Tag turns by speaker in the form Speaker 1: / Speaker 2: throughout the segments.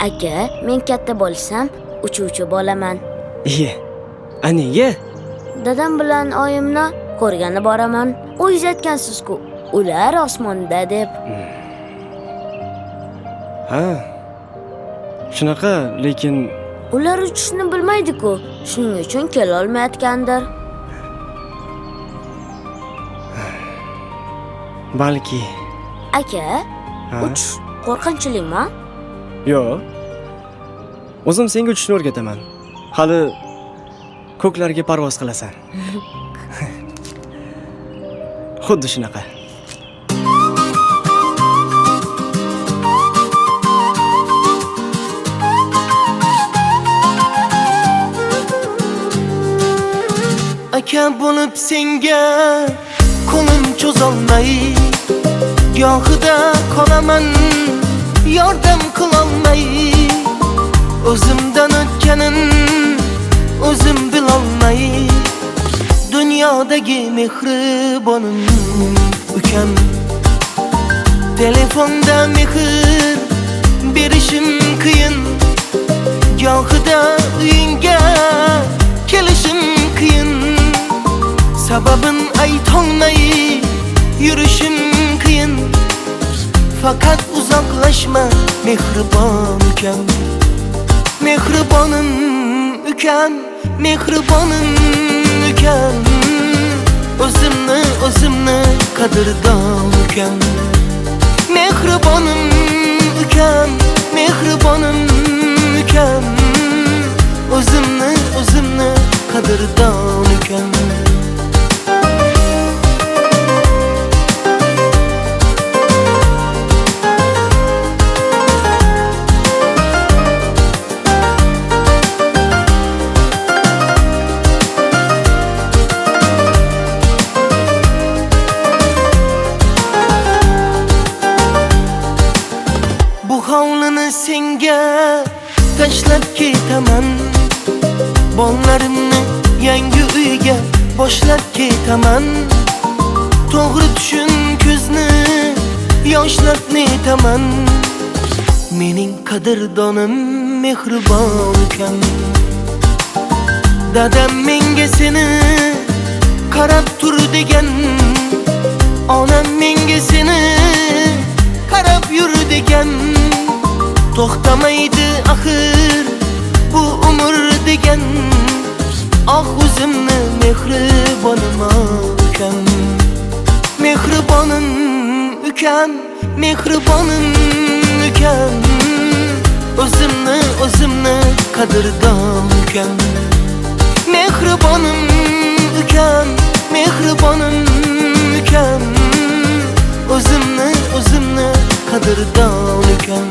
Speaker 1: Aka, men katta bo'lsam, uchuvchi bo'laman.
Speaker 2: Iye. Nega?
Speaker 1: Dadam bilan oyimni ko'rgani boraman. O'zingiz aytgansiz-ku, ular osmonda deb.
Speaker 2: Ha. Shunaqa, lekin
Speaker 1: Ular uchishni bilmaydi-ku, shuning uchun kela olmayotgandir.
Speaker 2: balki.
Speaker 1: Aka,
Speaker 2: Ha?
Speaker 1: uchish qo'rqinchlikmi?
Speaker 2: Yo'q. O'zim senga uchishni o'rgataman. Hali ko'klarga parvoz qilasan. Xuddi shunaqa.
Speaker 3: Aka bo'lib senga qo'lim cho'zolmay, gohida qolaman yordam qilolmay. O'zimdan o'tganin o'zim bilolmay, dunyodagi mehribonim ukam. Telefonda mehr berishim qiyin, gohida uyingga kelishim qiyin. Sababin aytolmay yurishim qiyin. Fakat uzoqlashma mehribon ukam. Mehribonim ukam, mehribonim ukam. O'zimni qadrdon ukam. Mehribonim ukam, mehribonim ukam. O'zimni qadrdon ukam. Bu hovlini senga tashlab ketaman. Bolalarimni yangi uyga boshlab ketaman. To'g'ri tushun, ko'zni yoshlab netaman. Mening qadrdonim mehribon ukam. Dadam menga seni qarab tur degan, onam menga seni qarab yur degan. To'xtamaydi axir bu umr degan. Ah, o'zimni mehribonim ukam. Mehribonim ukam, mehribonim ukam. O'zimni qadrdon ukam. Mehribonim ukam, mehribonim ukam. O'zimni qadrdon ukam.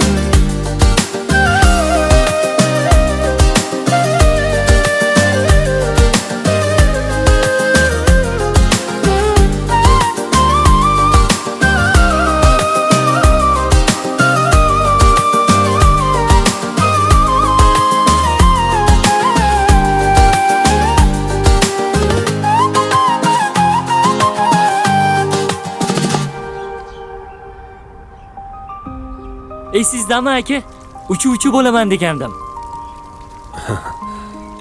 Speaker 4: Sizdami aka? Uchuvchi bo'laman degandim.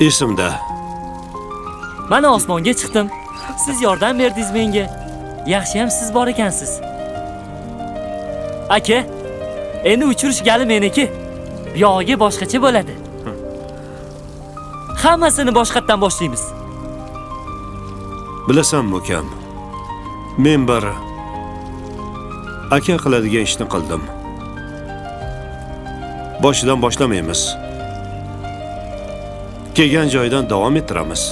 Speaker 5: Esimda.
Speaker 4: Mana osmonga chiqdim. Siz yordam berdingiz menga. Yaxshiyam siz bor ekansiz. Aka, endi uchirish gali meniki. Buyog'iga boshqacha bo'ladi. Hammasini boshqatdan boshlaymiz.
Speaker 5: Bilasanmi ukam? Men bir aka qiladigan ishni qildim. Boshidan boshlamaymiz. Kelgan joydan davom ettiramiz.